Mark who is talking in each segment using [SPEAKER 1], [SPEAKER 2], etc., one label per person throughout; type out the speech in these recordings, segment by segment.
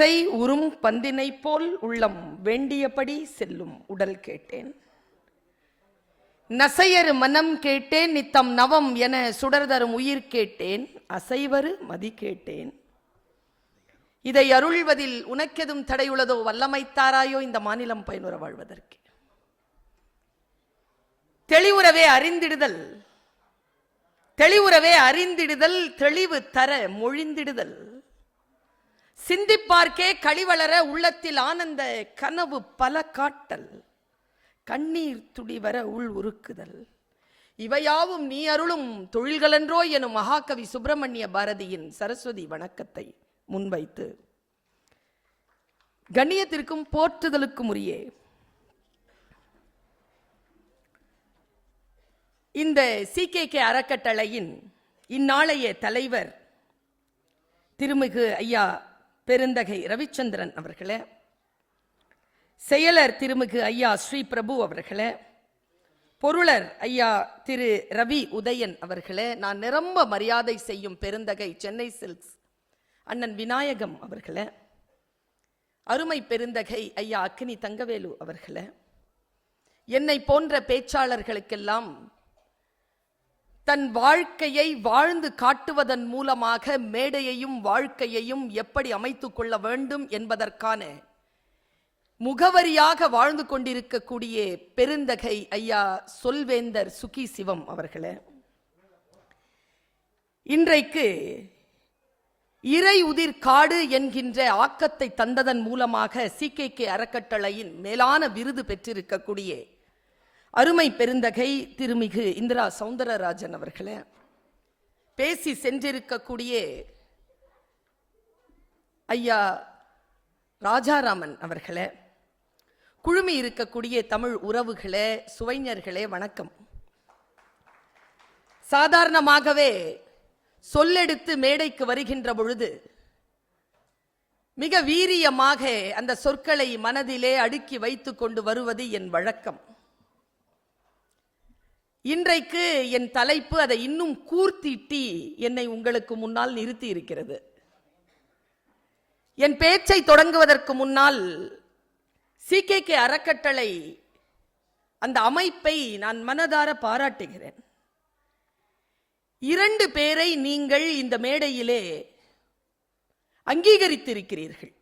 [SPEAKER 1] இசை உறும் பந்தினை போல் உள்ளம் வேண்டியபடி செல்லும் உடல் கேட்டேன். நசையரு மனம் கேட்டேன், நித்தம் நவம் என சுடர்தரும் உயிர் கேட்டேன், அசைவரு மதி கேட்டேன். இதை அருள்வதில் உனக்கெதும் தடையுள்ளதோ, வல்லமைத்தாராயோ இந்த மாநிலம் பயனுற வாழ்வதற்கு. தெளிவுறவே அறிந்திடுதல், தெளிவுறவே அறிந்திடுதல், தெளிவு தர மொழிந்திடுதல், சிந்திப்பார்க்கே களிவளர உள்ளத்தில் ஆனந்த கனவு பல காட்டல், கண்ணீர் துடிவர உள் உருக்குதல், இவையாவும் நீ அருளும் தொழில்களன்றோ எனும் மகாகவி சுப்பிரமணிய பாரதியின் சரஸ்வதி வணக்கத்தை முன்வைத்து கண்ணியத்திற்கும் போற்றுதலுக்கும் உரிய இந்த CKK அறக்கட்டளையின் இந்நாளைய தலைவர் திருமிகு ஐயா பெருந்தகை ரவிச்சந்திரன் அவர்களே, செயலர் திருமிகு ஐயா ஸ்ரீ பிரபு அவர்களே, பொருளர் ஐயா திரு ரவி உதயன் அவர்களே, நான் நிரம்ப மரியாதை செய்யும் பெருந்தகை சென்னை சில்க்ஸ் அண்ணன் விநாயகம் அவர்களே, அருமை பெருந்தகை ஐயா அக்கினி தங்கவேலு அவர்களே, என்னை போன்ற பேச்சாளர்களுக்கெல்லாம் தன் வாழ்க்கையை வாழ்ந்து காட்டுவதன் மூலமாக மேடையையும் வாழ்க்கையையும் எப்படி அமைத்துக் கொள்ள வேண்டும் என்பதற்கான முகவரியாக வாழ்ந்து கொண்டிருக்கக்கூடிய பெருந்தகை ஐயா சொல்வேந்தர் சுகி சிவம் அவர்களே, இன்றைக்கு இறை உதிர் காடு என்கின்ற ஆக்கத்தை தந்ததன் மூலமாக CKK அறக்கட்டளையின் மேலான விருது பெற்றிருக்கக்கூடிய அருமை பெருந்தகை திருமிகு இந்திரா சௌந்தரராஜன் அவர்களே, பேசி சென்றிருக்கக்கூடிய ஐயா ராஜாராமன் அவர்களே, குழுமி இருக்கக்கூடிய தமிழ் உறவுகளே, சுவைஞர்களே, வணக்கம். சாதாரணமாகவே சொல்லெடுத்து மேடைக்கு வருகின்ற பொழுது மிக வீரியமாக அந்த சொற்களை மனதிலே அடுக்கி வைத்துக் கொண்டு வருவது என் வழக்கம். இன்றைக்கு என் தலைப்பு அதை இன்னும் கூர்த்திட்டி என்னை உங்களுக்கு முன்னால் நிறுத்தி இருக்கிறது. என் பேச்சை தொடங்குவதற்கு முன்னால் CKK அறக்கட்டளை அந்த அமைப்பை நான் மனதார பாராட்டுகிறேன். 2 பேரை நீங்கள் இந்த மேடையிலே அங்கீகரித்திருக்கிறீர்கள்.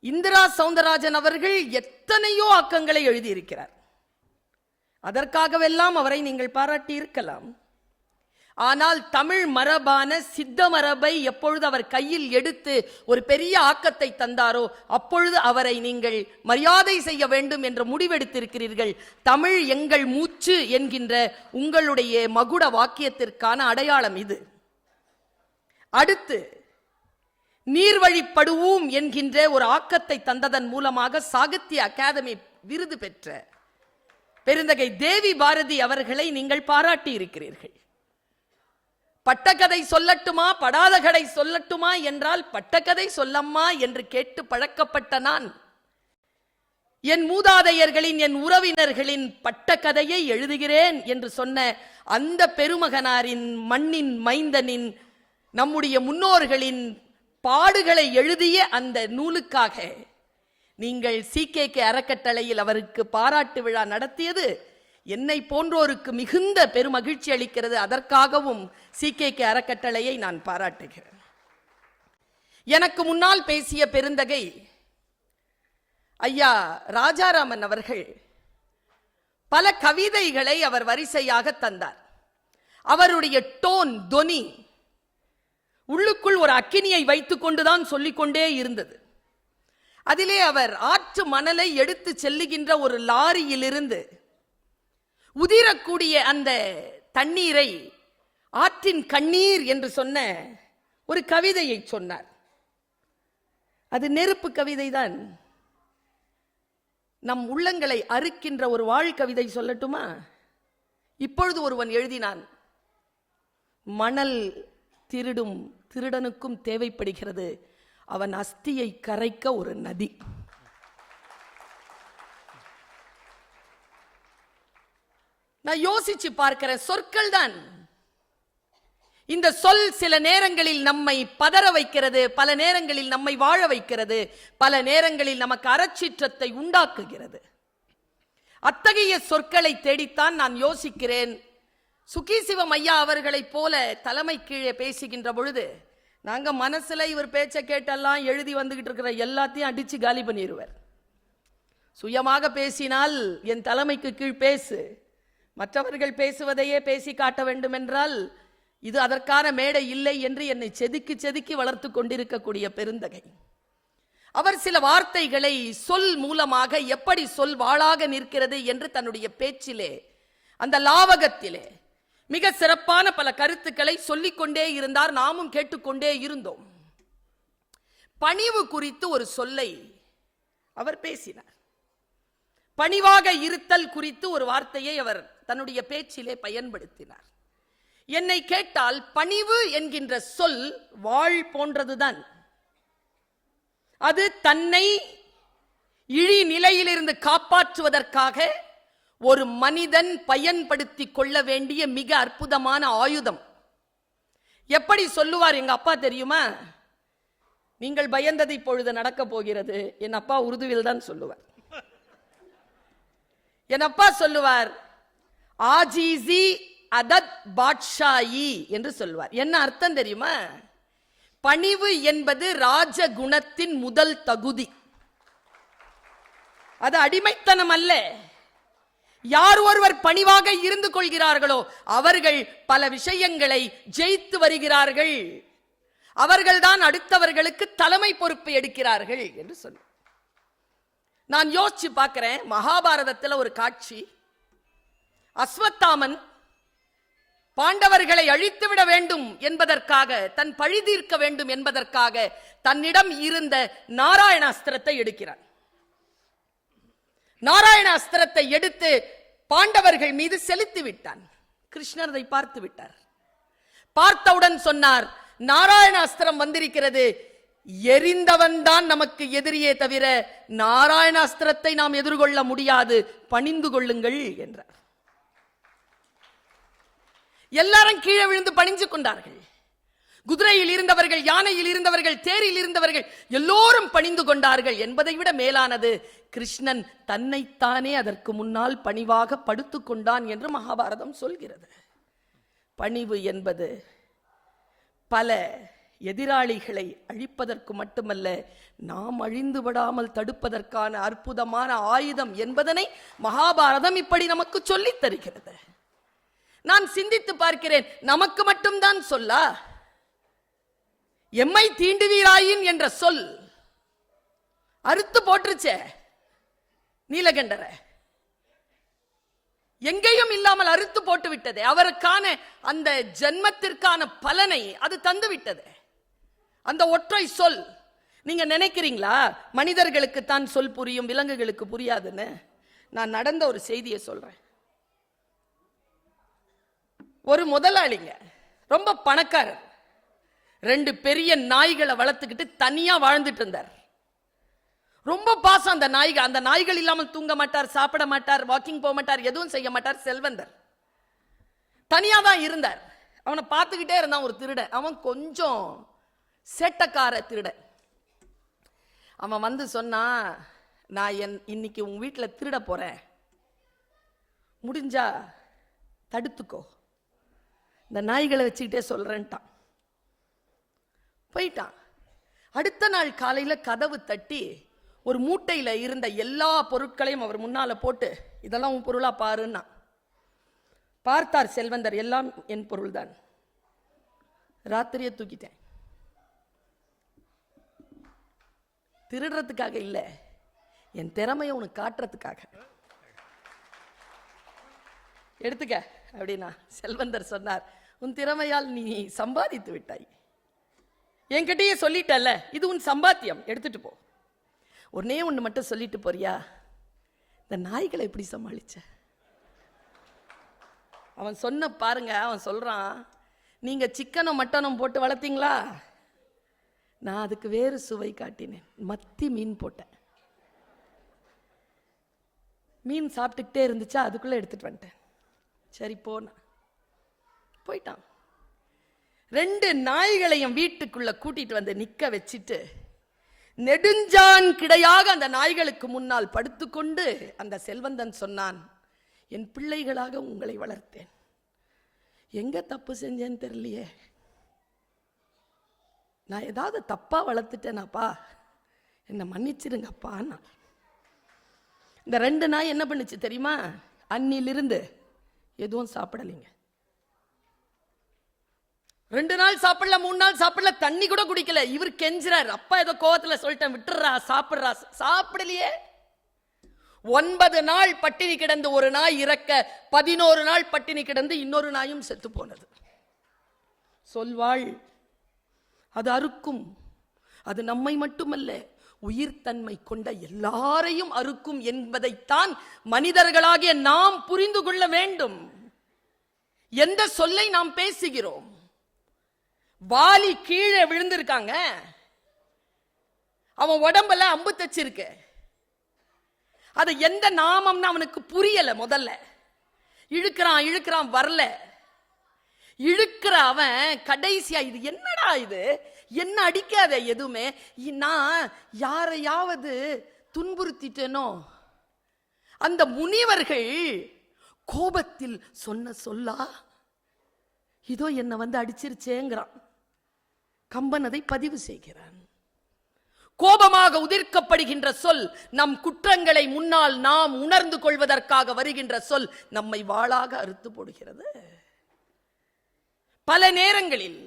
[SPEAKER 1] இந்திரா சௌந்தரராஜன் அவர்கள் எத்தனையோ ஆக்கங்களை எழுதியிருக்கிறார். அதற்காகவெல்லாம் அவரை நீங்கள் பாராட்டி இருக்கலாம். ஆனால் தமிழ் மரபான சித்த மரபை எப்பொழுது அவர் கையில் எடுத்து ஒரு பெரிய ஆக்கத்தை தந்தாரோ அப்பொழுது அவரை நீங்கள் மரியாதை செய்ய வேண்டும் என்ற முடிவெடுத்திருக்கிறீர்கள். தமிழ் எங்கள் மூச்சு என்கின்ற உங்களுடைய மகுட வாக்கியத்திற்கான அடையாளம் இது. அடுத்து நீர்வழிப்படுவோம் என்கின்ற ஒரு ஆக்கத்தை தந்ததன் மூலமாக சாகித்ய அகாதமி விருது பெற்ற பெருந்தகை தேவி பாரதி அவர்களை நீங்கள் பாராட்டி இருக்கிறீர்கள். பட்டக்கதை சொல்லட்டுமா படாத கதை சொல்லட்டுமா என்றால் பட்டக்கதை சொல்லம்மா என்று கேட்டு பழக்கப்பட்ட நான் என் மூதாதையர்களின் என் உறவினர்களின் பட்டக்கதையை எழுதுகிறேன் என்று சொன்ன அந்த பெருமகனாரின் மண்ணின் மைந்தனின் நம்முடைய முன்னோர்களின் பாடுகளை எழுதிய அந்த நூலுக்காக நீங்கள் CKK அறக்கட்டளையில் அவருக்கு பாராட்டு விழா நடத்தியது என்னை போன்றோருக்கு மிகுந்த பெருமகிழ்ச்சி அளிக்கிறது. அதற்காகவும் CKK அறக்கட்டளையை நான் பாராட்டுகிறேன். எனக்கு முன்னால் பேசிய பெருந்தகை ஐயா ராஜாராமன் அவர்கள் பல கவிதைகளை அவர் வரிசையாக தந்தார். அவருடைய டோன் தொனி உள்ளுக்குள் ஒரு அக்கினியை வைத்துக் கொண்டுதான் சொல்லிக்கொண்டே இருந்தது. அதிலே அவர் ஆற்று மணலை எடுத்து செல்லுகின்ற ஒரு லாரியிலிருந்து உதிரக்கூடிய அந்த தண்ணீரை ஆற்றின் கண்ணீர் என்று சொன்ன ஒரு கவிதையை சொன்னார். அது நெருப்பு கவிதைதான். நம் உள்ளங்களை அறுக்கின்ற ஒரு வாழ் கவிதை சொல்லட்டுமா? இப்பொழுது ஒருவன் எழுதினான், மணல் திருடும் திருடனுக்கும் தேவைப்படுகிறது அவன் அஸ்தியை கரைக்க ஒரு நதி. நான் யோசிச்சு பார்க்கிற சொற்கள் தான் இந்த சொல் சில நேரங்களில் நம்மை பதற வைக்கிறது, பல நேரங்களில் நம்மை வாழ வைக்கிறது, பல நேரங்களில் நமக்கு அறச்சீற்றத்தை உண்டாக்குகிறது. அத்தகைய சொற்களை தேடித்தான் நான் யோசிக்கிறேன். சுகீசிவம் ஐயா அவர்களைப் போல தலைமை கீழே பேசுகின்ற பொழுது நாங்க மனசுல இவர் பேச்ச கேட்டெல்லாம் எழுதி வந்துகிட்டு இருக்கிற எல்லாத்தையும் அடிச்சு காலி பண்ணிடுவார். சுயமாக பேசினால் என் தலைமைக்கு கீழ் பேசு, மற்றவர்கள் பேசுவதையே பேசி காட்ட வேண்டும் என்றால் இது அதற்கான மேடை இல்லை என்று என்னை செதுக்கி செதுக்கி வளர்த்து கொண்டிருக்கக்கூடிய பெருந்தகை. அவர் சில வார்த்தைகளை சொல் மூலமாக எப்படி சொல் வாளாக நிற்கிறது என்று தன்னுடைய பேச்சிலே, அந்த லாவகத்திலே மிக சிறப்பான பல கருத்துக்களை சொல்லிக்கொண்டே இருந்தார். நாமும் கேட்டுக்கொண்டே இருந்தோம். பணிவு குறித்து ஒரு சொல்லை அவர் பேசினார். பணிவாக இருத்தல் குறித்து ஒரு வார்த்தையை அவர் தன்னுடைய பேச்சிலே பயன்படுத்தினார். என்னை கேட்டால் பணிவு என்கின்ற சொல் வாழ் போன்றதுதான். அது தன்னை இழி நிலையிலிருந்து காப்பாற்றுவதற்காக ஒரு மனிதன் பயன்படுத்தி கொள்ள வேண்டிய மிக அற்புதமான ஆயுதம். எப்படி சொல்லுவார் எங்க அப்பா தெரியுமா? நீங்கள் பயந்தது இப்பொழுது நடக்க போகிறது. என் அப்பா உருதுவில் தான் சொல்லுவார். என் அப்பா சொல்லுவார், ஆஜீசி அதத் பாட்ஷாயி என்று சொல்வார். என்ன அர்த்தம் தெரியுமா? பணிவு என்பது ராஜகுணத்தின் முதல் தகுதி. அது அடிமைத்தனம் அல்ல. யார் ஒருவர் பணிவாக இருந்து கொள்கிறார்களோ அவர்கள் பல விஷயங்களை ஜெயித்து வருகிறார்கள். அவர்கள்தான் அடுத்தவர்களுக்கு தலைமை பொறுப்பை எடுக்கிறார்கள் என்று சொன்ன. நான் யோசிச்சு பார்க்கிறேன், மகாபாரதத்தில் ஒரு காட்சி. அஸ்வத்தாமன் பாண்டவர்களை அழித்துவிட வேண்டும் என்பதற்காக, தன் பழி தீர்க்க வேண்டும் என்பதற்காக தன்னிடம் இருந்த நாராயணாஸ்திரத்தை எடுக்கிறான். நாராயணாஸ்திரத்தை எடுத்து பாண்டவர்கள் மீது செலுத்தி விட்டான். கிருஷ்ணர் அதை பார்த்து விட்டார். பார்த்தவுடன் சொன்னார், நாராயணாஸ்திரம் வந்திருக்கிறது, எரிந்தவன் தான் நமக்கு எதிரியே தவிர நாராயணாஸ்திரத்தை நாம் எதிர்கொள்ள முடியாது, பணிந்து கொள்ளுங்கள் என்றார். எல்லாரும் கீழே விழுந்து பணிஞ்சு கொண்டார்கள். குதிரையில் இருந்தவர்கள், யானையில் இருந்தவர்கள், தேரில் இருந்தவர்கள் எல்லோரும் பணிந்து கொண்டார்கள். என்பதை விட மேலானது, கிருஷ்ணன் தன்னைத்தானே அதற்கு முன்னால் பணிவாக படுத்துக் கொண்டான் என்று மகாபாரதம் சொல்கிறது. பணிவு என்பது பல எதிராளிகளை அழிப்பதற்கு மட்டுமல்ல, நாம் அழிந்து விடாமல் தடுப்பதற்கான அற்புதமான ஆயுதம் என்பதனை மகாபாரதம் இப்படி நமக்கு சொல்லித் தருகிறது. நான் சிந்தித்து பார்க்கிறேன், நமக்கு மட்டும்தான் சொல்லா? எம்மை தீண்டுவீராயின் என்ற சொல் அறுத்து போட்டுருச்சே நீலகண்டர, எங்கேயும் இல்லாமல் அறுத்து போட்டு விட்டது. அவருக்கான அந்த ஜென்மத்திற்கான பலனை அது தந்து விட்டது. அந்த ஒற்றை சொல். நீங்க நினைக்கிறீங்களா மனிதர்களுக்கு தான் சொல் புரியும், விலங்குகளுக்கு புரியாதுன்னு? நான் நடந்த ஒரு செய்தியை சொல்றேன். ஒரு முதலாளிங்க, ரொம்ப பணக்காரர், 2 பெரிய நாய்களை வளர்த்துக்கிட்டு தனியா வாழ்ந்துட்டு இருந்தார். ரொம்ப பாசம் அந்த நாய்கள். அந்த நாய்கள் இல்லாமல் தூங்க மாட்டார், சாப்பிட மாட்டார், வாக்கிங் போக மாட்டார், எதுவும் செய்ய மாட்டார். செல்வந்தர், தனியா தான் இருந்தார். அவனை பார்த்துக்கிட்டே இருந்தான் ஒரு திருடன். அவன் கொஞ்சம் சேட்டக்கார திருடன். அவன் வந்து சொன்னா, நான் இன்னைக்கு உங்க வீட்டில் திருட போறேன், முடிஞ்சா தடுத்துக்கோ, இந்த நாய்களை வச்சுக்கிட்டே சொல்றேன்ட்டான். போயிட்டான். அடுத்த நாள் காலையில கதவு தட்டி ஒரு மூட்டையில இருந்த எல்லா பொருட்களையும் அவர் முன்னால போட்டு, இதெல்லாம் உன் பொருளா பாருன்னா. பார்த்தார் செல்வந்தர், எல்லாம் என் பொருள் தான். ராத்திரியே தூக்கிட்டேன். திருடுறதுக்காக இல்ல, என் திறமையை உனக்கு காட்டுறதுக்காக. எடுத்துக்க அப்படின்னா செல்வந்தர் சொன்னார், உன் திறமையால் நீ சம்பாதித்து விட்டாய், என்கிட்டயே சொல்லிட்டல்ல, இது உன் சம்பாத்தியம், எடுத்துட்டு போ. ஒன்னே ஒன்று மட்டும் சொல்லிட்டு போறியா, இந்த நாய்களை எப்படி சமாளிச்ச? அவன் சொன்ன பாருங்க, அவன் சொல்றான், நீங்க சிக்கனும் மட்டனும் போட்டு வளர்த்தீங்களா, நான் அதுக்கு வேறு சுவை காட்டினேன், மத்தி மீன் போட்டேன். மீன் சாப்பிட்டுக்கிட்டே இருந்துச்சா, அதுக்குள்ள எடுத்துட்டு வந்துட்டேன். சரி போன. போயிட்டான். 2 நாய்களையும் வீட்டுக்குள்ள கூட்டிட்டு வந்து நிக்க வச்சிட்டு நெடுஞ்சான் கிடையாக அந்த நாய்களுக்கு முன்னால் படுத்துக்கொண்டு அந்த செல்வந்தன் சொன்னான், என் பிள்ளைகளாக உங்களை வளர்த்தேன், எங்க தப்பு செஞ்சேன்னு தெரியலையே, நான் ஏதாவது தப்பா வளர்த்துட்டேனாப்பா, என்னை மன்னிச்சிருங்கப்பா. இந்த 2 நாய் என்ன பண்ணுச்சு தெரியுமா? அன்னிலிருந்து எதுவும் சாப்பிடலைங்க. 2 நாள் சாப்பிடல, 3 நாள் சாப்பிடல, தண்ணி கூட குடிக்கல. இவர் கெஞ்சுறார், அப்பா ஏதோ கோவத்துல சொல்லிட்டேன், விட்டுறா, சாப்பிடுறா. சாப்பிடலையே. 9 நாள் பட்டினி கிடந்து ஒரு நாய் இறக்க, 11 நாள் பட்டினி கிடந்து இன்னொரு நாயும் செத்து போனது. சொல்வாள், அது அறுக்கும், அது நம்மை மட்டுமல்ல உயிர்த்தன்மை கொண்ட எல்லாரையும் அறுக்கும் என்பதைத்தான் மனிதர்களாகிய நாம் புரிந்து கொள்ள வேண்டும். எந்த சொல்லை நாம் பேசுகிறோம்? வாலி கீழே விழுந்திருக்காங்க, அவன் உடம்புல அம்பு தச்சிருக்கு, அது எந்த நாமம்னு அவனுக்கு புரியல. முதல்ல இழுக்கிறான் இழுக்கிறான், வரல. இழுக்கிற அவன் கடைசியா, இது என்னடா இது, என்ன அடிக்காத எதுவுமே, நான் யாரையாவது துன்புறுத்திட்டேனோ? அந்த முனிவர்கள் கோபத்தில் சொன்ன சொல்லா, இதோ என்ன வந்து அடிச்சிருச்சேங்கிறான். கம்பன் அதை பதிவு செய்கிறான். கோபமாக உதிர்க்கப்படுகின்ற சொல் நம் குற்றங்களை முன்னால் நாம் உணர்ந்து கொள்வதற்காக வருகின்ற சொல் நம்மை வாளாக அறுத்து போடுகிறது. பல நேரங்களில்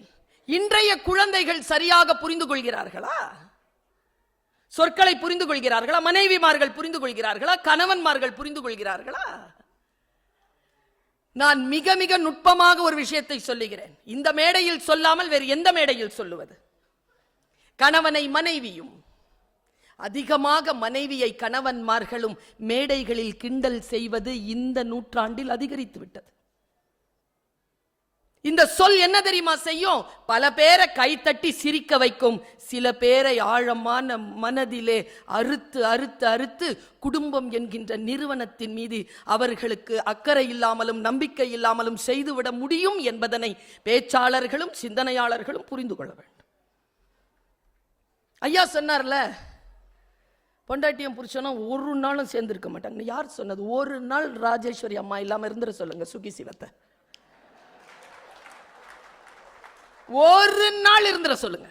[SPEAKER 1] இன்றைய குழந்தைகள் சரியாக புரிந்து கொள்கிறார்களா? சொற்களை புரிந்து கொள்கிறார்களா? மனைவிமார்கள் புரிந்து கொள்கிறார்களா? கணவன்மார்கள் புரிந்து கொள்கிறார்களா? நான் மிக மிக நுட்பமாக ஒரு விஷயத்தை சொல்லுகிறேன். இந்த மேடையில் சொல்லாமல் வேறு எந்த மேடையில் சொல்லுவது? கணவனை மனைவியும், அதிகமாக மனைவியை கணவன்மார்களும் மேடைகளில் கிண்டல் செய்வது இந்த நூற்றாண்டில் அதிகரித்து விட்டது. இந்த சொல் என்ன தெரியுமா செய்யும்? பல பேரை கைத்தட்டி சிரிக்க வைக்கும், சில பேரை ஆழமான மனதிலே அறுத்து அறுத்து அறுத்து குடும்பம் என்கின்ற நிறுவனத்தின் மீது அவர்களுக்கு அக்கறை இல்லாமலும் நம்பிக்கை இல்லாமலும் செய்துவிட முடியும் என்பதனை பேச்சாளர்களும் சிந்தனையாளர்களும் புரிந்து கொள்ள வேண்டும். ஐயா சொன்னார்ல, பொண்டாட்டியும் புருஷனும் ஒரு நாளும் சேர்ந்து இருக்க மாட்டாங்க. யார் சொன்னது? ஒரு நாள் ராஜேஸ்வரி அம்மா இல்லாம இருந்துட சொல்லுங்க சுகி சிவத்தை. ஒரு நாள் இருந்துட சொல்லுங்க.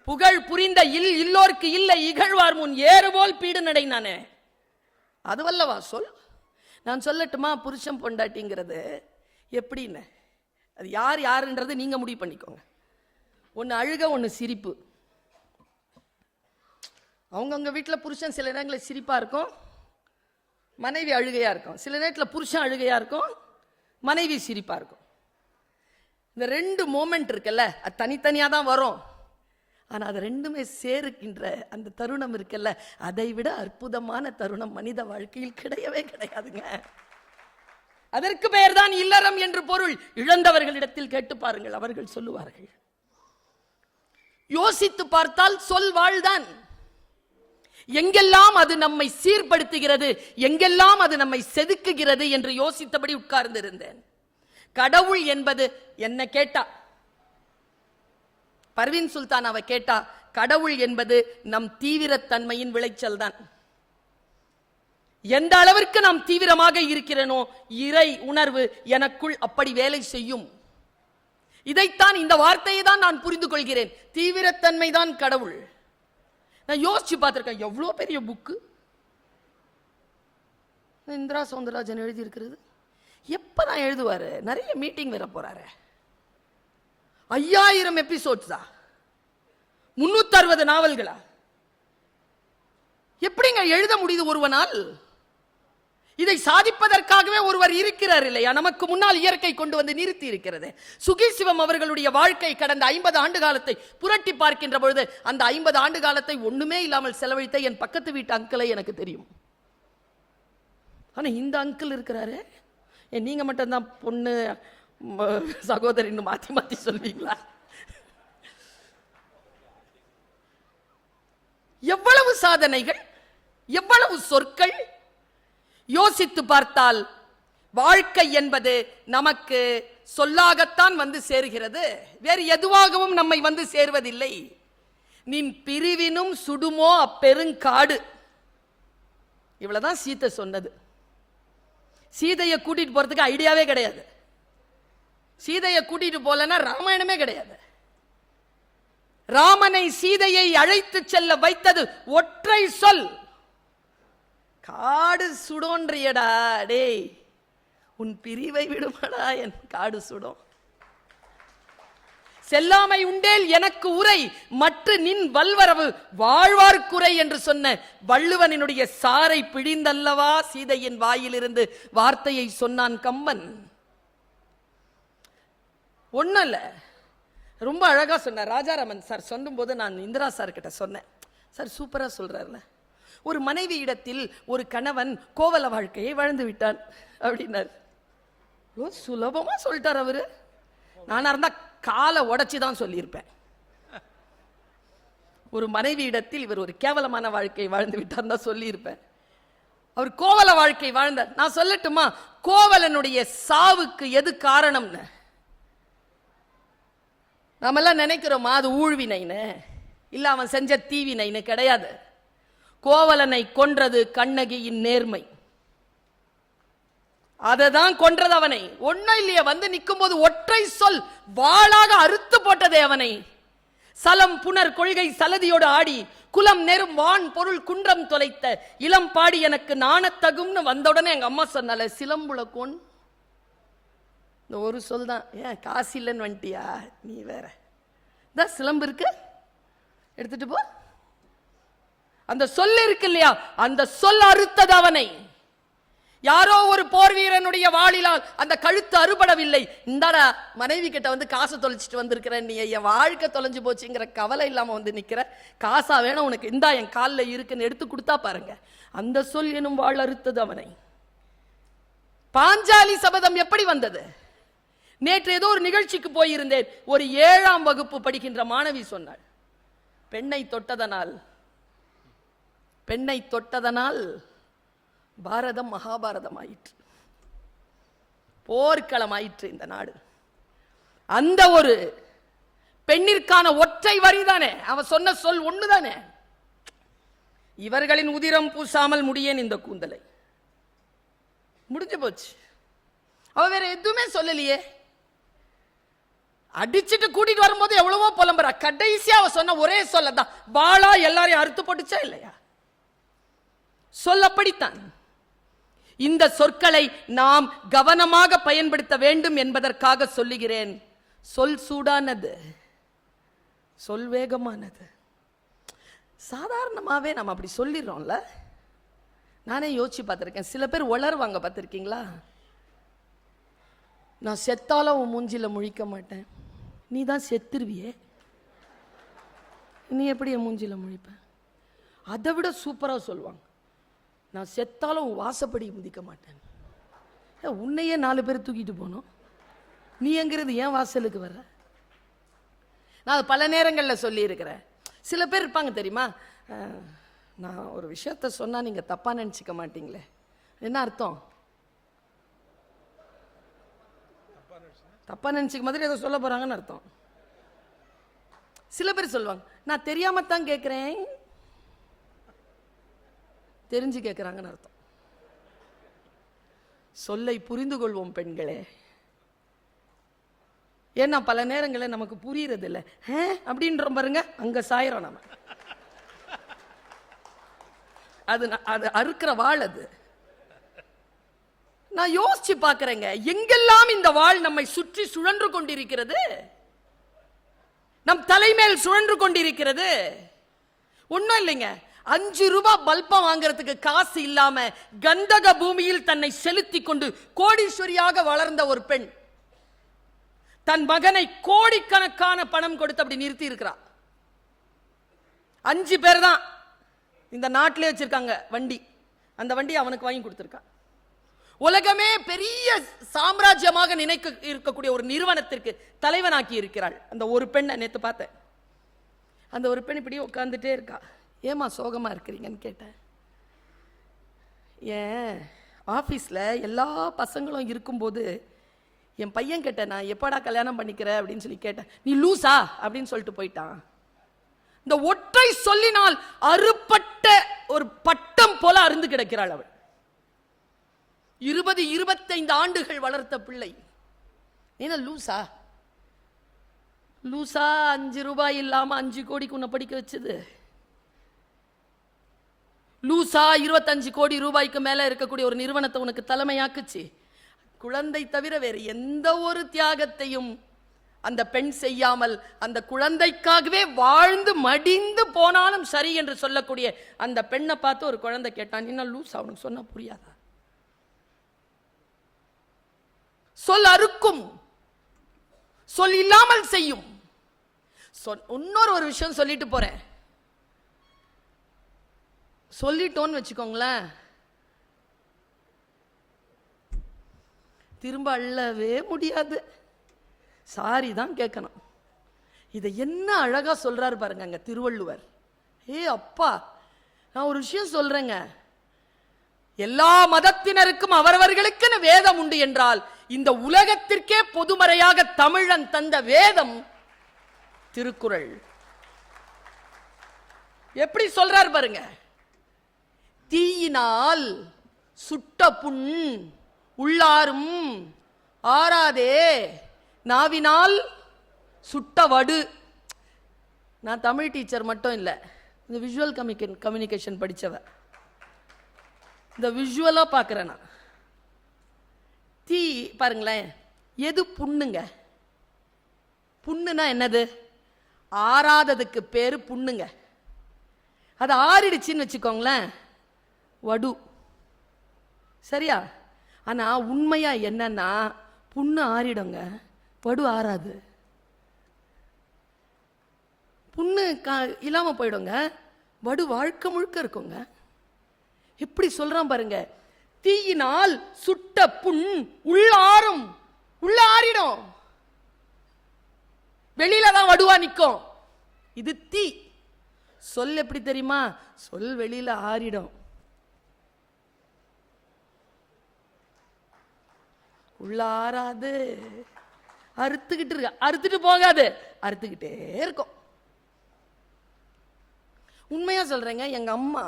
[SPEAKER 1] புகழ் புரிந்த இல்லோர்க்கு இல்லை இகழ்வார் முன் ஏறுபோல் பீடு நடை. நானே அதுவல்லவா சொல். நான் சொல்லட்டுமா? புருஷன் பொண்டாட்டிங்கிறது எப்படின்னு, அது யார் யாருன்றது நீங்க முடிவு பண்ணிக்கோங்க. ஒன்னு அழுக, ஒன்னு சிரிப்பு. அவங்கவுங்க வீட்டில் புருஷன் சில நேரங்களில் சிரிப்பா இருக்கும், மனைவி அழுகையா இருக்கும். சில நேரத்தில் புருஷன் அழுகையா இருக்கும், மனைவி சிரிப்பா இருக்கும். இந்த 2 மோமெண்ட் இருக்குல்ல, அது தனித்தனியாக தான் வரும். ஆனால் அது ரெண்டுமே சேருகின்ற அந்த தருணம் இருக்குல்ல, அதை விட அற்புதமான தருணம் மனித வாழ்க்கையில் கிடையவே கிடையாதுங்க. அதற்கு பெயர் தான் இல்லறம் என்று பொருள். இழந்தவர்களிடத்தில் கேட்டு பாருங்கள், அவர்கள் சொல்லுவார்கள். யோசித்து பார்த்தால் சொல் வாழ்தான். எங்கெல்லாம் அது நம்மை சீர்படுத்துகிறது, எங்கெல்லாம் அது நம்மை செதுக்குகிறது என்று யோசித்தபடி உட்கார்ந்து இருந்தேன். கடவுள் என்பது என்ன கேட்டா, பர்வீன் சுல்தான் அவ கேட்டா, கடவுள் என்பது நம் தீவிரத்தன்மையின் விளைச்சல் தான். எந்த அளவிற்கு நாம் தீவிரமாக இருக்கிறேனோ இறை உணர்வு எனக்குள் அப்படி வேலை செய்யும். இதைத்தான், இந்த வார்த்தையை தான் நான் புரிந்து கொள்கிறேன். தீவிரத்தன்மை தான் கடவுள். நான் யோசிச்சு பார்த்திருக்கேன், எவ்வளோ பெரிய புக்கு இந்திரா சௌந்தரராஜன் எழுதி இருக்கிறது. எப்பதான் எழுதுவாரு? நிறைய மீட்டிங் வர போறாரு. 5000 எபிசோட்ஸா, 360 நாவல்களா? எப்படிங்க எழுத முடியுது ஒருவனால்? இதை சாதிப்பதற்காகவே ஒருவர் இருக்கிறார் இல்லையா? நமக்கு முன்னால் இயற்கை கொண்டு வந்து நிறுத்தி இருக்கிறது. சுகி சிவம் அவர்களுடைய வாழ்க்கை கடந்த 50 ஆண்டு காலத்தை புரட்டி பார்க்கின்ற பொழுது, அந்த 50 ஆண்டு காலத்தை ஒண்ணுமே இல்லாமல் செலவழித்த என் பக்கத்து வீட்டு அங்கிளை எனக்கு தெரியும். ஆனா இந்த அங்கிள் இருக்கிறாரு, நீங்க மட்டும்தான் பொண்ணு சகோதரின்னு மாத்தி மாத்தி சொல்வீங்களா? எவ்வளவு சாதனைகள், எவ்வளவு சொற்கள்! யோசித்து பார்த்தால் வாழ்க்கை என்பது நமக்கு சொல்லாகத்தான் வந்து சேருகிறது, வேறு எதுவாகவும் நம்மை வந்து சேர்வதில்லை. நின் பிரிவினும் சுடுமோ அப்பெருங்காடு. இவ்வளவுதான் சீதை சொன்னது. சீதையை கூட்டிட்டு போறதுக்கு ஐடியாவே கிடையாது. சீதையை கூட்டிட்டு போலன்னா ராமாயணமே கிடையாது. ராமனை சீதையை அழைத்து செல்ல வைத்தது ஒற்றை சொல். காடு சுடோன்றியடா, டேய் உன் பிரிவை விடுமடா, என் காடு சுடும். செல்லாமை உண்டேல் எனக்கு உரை, மற்ற நின் வல்வரவு வாழ்வார்க்குறை என்று சொன்ன வள்ளுவனினுடைய சாரை பிழிந்தல்லவா சீதையின் வாயிலிருந்து வார்த்தையை சொன்னான் கம்பன். ஒண்ணல்ல, ரொம்ப அழகா சொன்னார் ராஜாராமன் சார். சொல்லும் போது நான் இந்திரா சார் கிட்ட சொன்னேன், சார் சூப்பரா சொல்றாருல, ஒரு மனைவி இடத்தில் ஒரு கணவன் கோவல வாழ்க்கையை வாழ்ந்து விட்டான் அப்படின்னார். சுலபமா சொல்லிட்டார் அவரு. நானா இருந்தா காலை உடைச்சுதான் சொல்லியிருப்பேன். ஒரு மனைவி இடத்தில் இவர் ஒரு கேவலமான வாழ்க்கை வாழ்ந்து விட்டார் தான் சொல்லியிருப்பேன். அவர் கோவல வாழ்க்கை வாழ்ந்தார். நான் சொல்லட்டுமா, கோவலனுடைய சாவுக்கு எது காரணம்னு? நாமெல்லாம் நினைக்கிறோமா அது ஊழ்வினைன்னு, இல்ல அவன் செஞ்ச தீவினைன்னு. கிடையாது. கோவலனை கொன்றது கண்ணகியின் நேர்மை. அததான் கொன்றது அவனை. ஒன்னும் இல்லையே, வந்து நிற்கும் போது ஒற்றை சொல் வாளாக அறுத்து போட்டதே அவனை. சலம் புனர் கொள்கை சலதியோடு ஆடி குலம் நெரும் வான் பொருள் குன்றம் தொலைத்த இளம் பாடி எனக்கு நாணத்தகும்னு வந்தவுடனே எங்க அம்மா சொன்னால சிலம்புல கொன். இந்த ஒரு சொல் தான். ஏன் காசு இல்லைன்னு வந்துட்டியா நீ வேற? இந்த சிலம்பு இருக்கு, எடுத்துட்டு போ. அந்த சொல் இருக்கு இல்லையா, அந்த சொல் அறுத்தது அவனை. யாரோ ஒரு போர் வீரனுடைய வாளிலால் அந்த கழுத்து அறுபடவில்லை. இந்தாடா மனைவி கிட்ட வந்து காசு தொலைச்சிட்டு வந்திருக்கிற, நீ என் வாழ்க்கை தொலைஞ்சு போச்சுங்கிற கவலை இல்லாம வந்து நிக்கிற. காசா வேணும் உனக்கு, இந்தா என் காலில் இருக்குன்னு எடுத்து கொடுத்தா பாருங்க. அந்த சொல் எனும் வாழ் அறுத்தது அவனை. பாஞ்சாலி சபதம் எப்படி வந்தது? நேற்று ஏதோ ஒரு நிகழ்ச்சிக்கு போயிருந்தேன். ஒரு 7ஆம் வகுப்பு படிக்கின்ற மாணவி சொன்னாள், பெண்ணை தொட்டதனால் பாரதம் மகாபாரதம் ஆயிற்று, போர்க்களம் ஆயிற்று இந்த நாடு. அந்த ஒரு பெண்ணிற்கான ஒற்றை வரிதானே, அவன் சொன்ன சொல் ஒண்ணுதானே. இவர்களின் உதிரம் பூசாமல் முடியேன் இந்த கூந்தலை. முடிஞ்சு போச்சு. அவ வேற எதுவுமே சொல்லலையே. அடிச்சுட்டு கூட்டிட்டு வரும்போது எவ்வளவோ புலம்புறா. கடைசியா அவ சொன்ன ஒரே சொல்லதான், வாளா எல்லாரையும் அறுத்து போட்டுச்சா இல்லையா? சொல்லப்படித்தான். இந்த சொற்களை நாம் கவனமாக பயன்படுத்த வேண்டும் என்பதற்காக சொல்லுகிறேன். சொல் சூடானது, சொல் வேகமானது. சாதாரணமாவே நம்ம அப்படி சொல்லிடுறோம்ல. நானே யோசிச்சு பார்த்திருக்கேன். சில பேர் உளருவாங்க, பார்த்திருக்கீங்களா? நான் செத்தாலும் உன் மூஞ்சில முழிக்க மாட்டேன், நீ தான் செத்துருவியே, நீ எப்படி என் மூஞ்சில முழிப்ப? அதை விட சூப்பரா சொல்லுவாங்க, நான் செத்தாலும் வாசப்படி முதிக்க மாட்டேன். உன்னையே 4 பேர் தூக்கிட்டு போனோம், நீ எங்கிறது ஏன் வாசலுக்கு வர்ற? நான் பல நேரங்களில் சொல்லி இருக்கிறேன். சில பேர் இருப்பாங்க தெரியுமா, நான் ஒரு விஷயத்த சொன்னா நீங்க தப்பா நினைச்சுக்க மாட்டீங்களே. என்ன அர்த்தம்? தப்பா நினைச்சுக்க மாதிரி ஏதோ சொல்ல போறாங்கன்னு அர்த்தம். சில பேர் சொல்லுவாங்க, நான் தெரியாமத்தான் கேட்கிறேன், தெரிஞ்சு கேட்கிறாங்கன்னு அர்த்தம். சொல்லை புரிந்து கொள்வோம் பெண்களே. ஏன்னா பல நேரங்களில் நமக்கு புரியுறது இல்லை அப்படின்ற பாருங்க, அங்க சாயிரம் நம்ம. அது அறுக்கிற வாழ். அது நான் யோசிச்சு பார்க்கிறேங்க, எங்கெல்லாம் இந்த வாழ் நம்மை சுற்றி சுழன்று கொண்டிருக்கிறது, நம் தலைமேல் சுழன்று கொண்டிருக்கிறது. ஒன்னும் இல்லைங்க, 5 ரூபாய் பல்பம் வாங்குறதுக்கு காசு இல்லாம கந்தக பூமியில் தன்னை செலுத்தி கொண்டு கோடீஸ்வரியாக வளர்ந்த ஒரு பெண் தன் மகனை கோடிக்கணக்கான பணம் கொடுத்து அப்படி நிறுத்தி இருக்கிறார். 5 பேர் தான் இந்த நாட்டிலே வச்சிருக்காங்க வண்டி. அந்த வண்டி அவனுக்கு வாங்கி கொடுத்திருக்கான். உலகமே பெரிய சாம்ராஜ்யமாக நினைக்க இருக்கக்கூடிய ஒரு நிறுவனத்திற்கு தலைவனாக்கி இருக்கிறாள் அந்த ஒரு பெண்ணை. நேற்று பார்த்தேன். அந்த ஒரு பெண் இப்படி உட்கார்ந்துட்டே இருக்கா. ஏமா சோகமா இருக்கிறீங்கன்னு கேட்டேன். ஏன் ஆஃபீஸில் எல்லா பசங்களும் இருக்கும்போது என் பையன் கிட்ட நான் எப்படா கல்யாணம் பண்ணிக்கிற அப்படின்னு சொல்லி கேட்டேன். நீ லூசா அப்படின்னு சொல்லிட்டு போயிட்டான். இந்த ஒற்றை சொல்லினால் அறுபட்ட ஒரு பட்டம் போல அருந்து கிடக்கிறாள் அவள். 20-25 ஆண்டுகள் வளர்த்த பிள்ளை. என்ன லூசா? லூசா 5 ரூபாய் இல்லாம 5 கோடிக்கு உன்னை படிக்க வச்சது? லூசா 25 கோடி ரூபாய்க்கு மேல இருக்கக்கூடிய ஒரு நிறுவனத்தை உனக்கு தலைமையாக்குச்சு? குழந்தை தவிர வேறு எந்த ஒரு தியாகத்தையும் அந்த பெண் செய்யாமல் அந்த குழந்தைக்காகவே வாழ்ந்து மடிந்து போனாலும் சரி என்று சொல்லக்கூடிய அந்த பெண்ணை பார்த்து ஒரு குழந்தை கேட்டான், என்ன லூசா? அவனுக்கு சொன்னா புரியாதா? சொல் அறுக்கும், சொல் இல்லாமல் செய்யும். இன்னொரு ஒரு விஷயம் சொல்லிட்டு போறேன். சொல்லிட்டோன்னு வச்சுக்கோங்களேன், திரும்ப அள்ளவே முடியாது. சாரி தான் கேட்கணும். இதை என்ன அழகா சொல்றாரு பாருங்க அங்க திருவள்ளுவர். அப்பா, நான் ஒரு விஷயம் சொல்றேங்க. எல்லா மதத்தினருக்கும் அவரவர்களுக்குன்னு வேதம் உண்டு என்றால், இந்த உலகத்திற்கே பொதுமறையாக தமிழன் தந்த வேதம் திருக்குறள். எப்படி சொல்றார் பாருங்க. தீயினால் சுட்ட புண் உள்ளாரும் ஆறாதே, நாவினால் சுட்ட வடு. நான் தமிழ் டீச்சர் மட்டும் இல்லை, இந்த விஷுவல் கம்யூனிகேஷன் படித்தவ. இந்த விஷுவலாக பார்க்குறேன் நான். தீ பாருங்களேன், எது புண்ணுங்க? புண்ணுனா என்னது? ஆறாததுக்கு பேரு புண்ணுங்க. அது ஆறிடுச்சின்னு வச்சுக்கோங்களேன், வடு. சரியா? ஆனா உண்மையா என்னன்னா, புண்ணு ஆறிடுங்க, வடு ஆறாது. புண்ணு இல்லாம போயிடுங்க, வடு வாழ்க்கை முழுக்க இருக்குங்க. எப்படி சொல்றான் பாருங்க. தீயினால் சுட்ட புண் உள்ளாரும், உள்ள ஆறிடும், வெளியில தான் வடுவா நிற்கும். இது தீ. சொல் எப்படி தெரியுமா? சொல் வெளியில ஆறிடும், உள்ள ஆறாது. அறுத்துக்கிட்டு இருக்க, அறுத்துட்டு போகாது, அறுத்துக்கிட்டே இருக்கும். உண்மையா சொல்றேங்க, எங்க அம்மா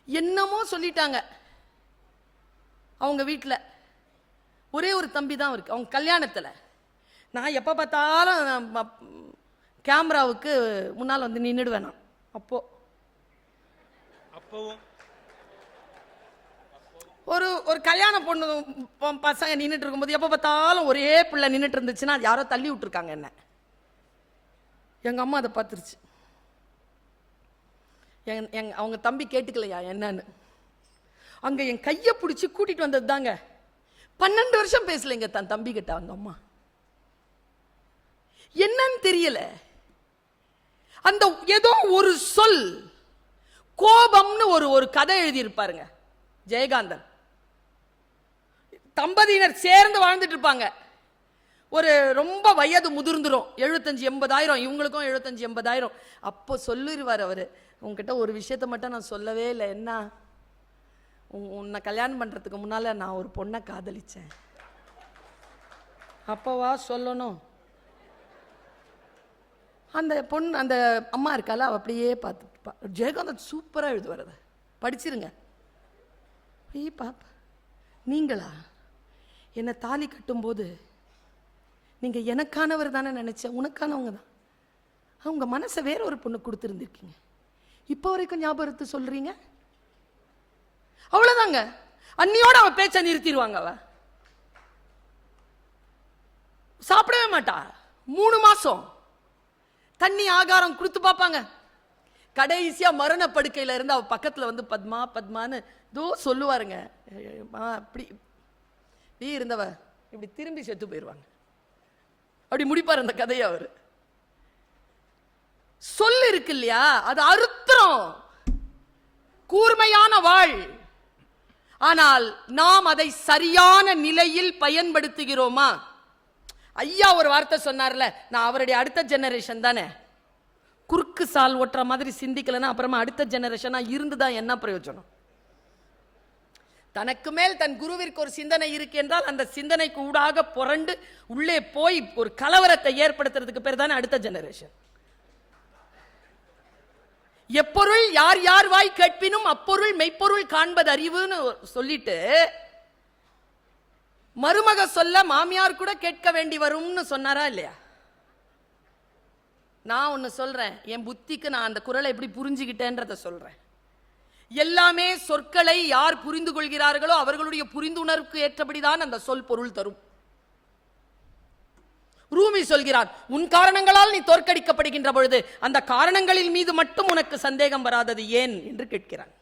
[SPEAKER 1] என்னமோ சொல்லிட்டாங்க. அவங்க வீட்டில் ஒரே ஒரு தம்பி தான் இருக்கு. அவங்க கல்யாணத்தில் நான் எப்போ பார்த்தாலும் கேமராவுக்கு முன்னால் வந்து நின்றுடுவேன். நான் அப்போவும் ஒரு கல்யாண பொண்ணு பசங்க நின்றுட்டு இருக்கும்போது எப்போ பார்த்தாலும் ஒரே பிள்ளை நின்றுட்டு இருந்துச்சுன்னா அது யாரோ தள்ளி விட்டுருக்காங்க என்ன. எங்கள் அம்மா அதை பார்த்துருச்சு. அவங்க தம்பி கேட்டுக்கலையா என்னன்னு. அங்கே என் கையை பிடிச்சி கூட்டிட்டு வந்தது தாங்க. 12 வருஷம் பேசலைங்க தன் தம்பி கிட்ட அவங்க அம்மா. என்னன்னு தெரியல. அந்த ஏதோ ஒரு சொல், கோபம்னு ஒரு கதை எழுதியிருப்பாருங்க ஜெயகாந்தன். தம்பதியினர் சேர்ந்து வாழ்ந்துட்டு இருப்பாங்க. ஒரு ரொம்ப வயது முதிர்ந்துரும், 75-80 இவங்களுக்கும் 75-80. அப்போ சொல்லிடுவார் அவரு, உங்ககிட்ட ஒரு விஷயத்த மட்டும் நான் சொல்லவே இல்லை. என்ன? உன்னை கல்யாணம் பண்றதுக்கு முன்னால நான் ஒரு பொண்ணை காதலிச்சேன். அப்பவா சொல்லணும்? அந்த பொண்ணு, அந்த அம்மா இருக்கால, அவ அப்படியே பார்த்துப்பா. ஜெயகாந்தன் சூப்பராக எழுதுவார், அதை படிச்சிருங்க. பாப்பா, நீங்களா என்னை தாலி கட்டும்போது நீங்க எனக்கானவர் தானே நினைச்சேன், உனக்கானவங்க தான். அவங்க மனசை வேற ஒரு பொண்ணு கொடுத்துருந்துருக்கீங்க, இப்போ வரைக்கும் ஞாபகம் எடுத்து சொல்றீங்க. அவ்வளவுதாங்க. அன்னியோட அவ பேச்ச நிறுத்திடுவாங்க. அவ சாப்பிடவே மாட்டா. 3 மாசம் தண்ணி ஆகாரம் கொடுத்து பார்ப்பாங்க. கடைசியா மரண படுக்கையில இருந்து அவ பக்கத்துல வந்து பத்மா பத்மான்னு தோ சொல்லுவாருங்க. அப்படி இருந்தவ இப்படி திரும்பி செத்து போயிடுவாங்க. அப்படி முடிப்பார் அந்த கதையை அவரு. சொல் இருக்கு இல்லையா, அது அறுத்திரம், கூர்மையான வாழ். ஆனால் நாம் அதை சரியான நிலையில் பயன்படுத்துகிறோமா? ஐயா ஒரு வார்த்தை சொன்னார்ல, நான் அவருடைய அடுத்த ஜெனரேஷன் தானே. குறுக்கு சால் ஓட்டுற மாதிரி சிந்திக்கலன்னா அப்புறமா அடுத்த ஜெனரேஷனா இருந்துதான் என்ன பிரயோஜனம்? தனக்கு மேல் தன் குருவிற்கு ஒரு சிந்தனை இருக்கு என்றால் அந்த சிந்தனைக்கு ஊடாக புரண்டு உள்ளே போய் ஒரு கலவரத்தை ஏற்படுத்துறதுக்கு பேர் தானே அடுத்த ஜெனரேஷன். எப்பொருள் யார் யார் வாய் கேட்பினும் அப்பொருள் மெய்ப்பொருள் காண்பது அறிவுன்னு சொல்லிட்டு மருமக சொல்ல மாமியார் கூட கேட்க வேண்டி வரும்னு சொன்னாரா இல்லையா? நான் ஒன்னு சொல்றேன், என் புத்திக்கு நான் அந்த குரலை எப்படி புரிஞ்சுக்கிட்டேன்றத சொல்றேன். எல்லாமே சொற்களை யார் புரிந்து கொள்கிறார்களோ அவர்களுடைய புரிந்துணர்வுக்கு ஏற்றபடிதான் அந்த சொல் பொருள் தரும். ரூமி சொல்கிறான், உன் காரணங்களால் நீ தோற்கடிக்கப்படுகின்ற பொழுது அந்த காரணங்களில் மீது மட்டும் உனக்கு சந்தேகம் வராதது ஏன் என்று கேட்கிறான்.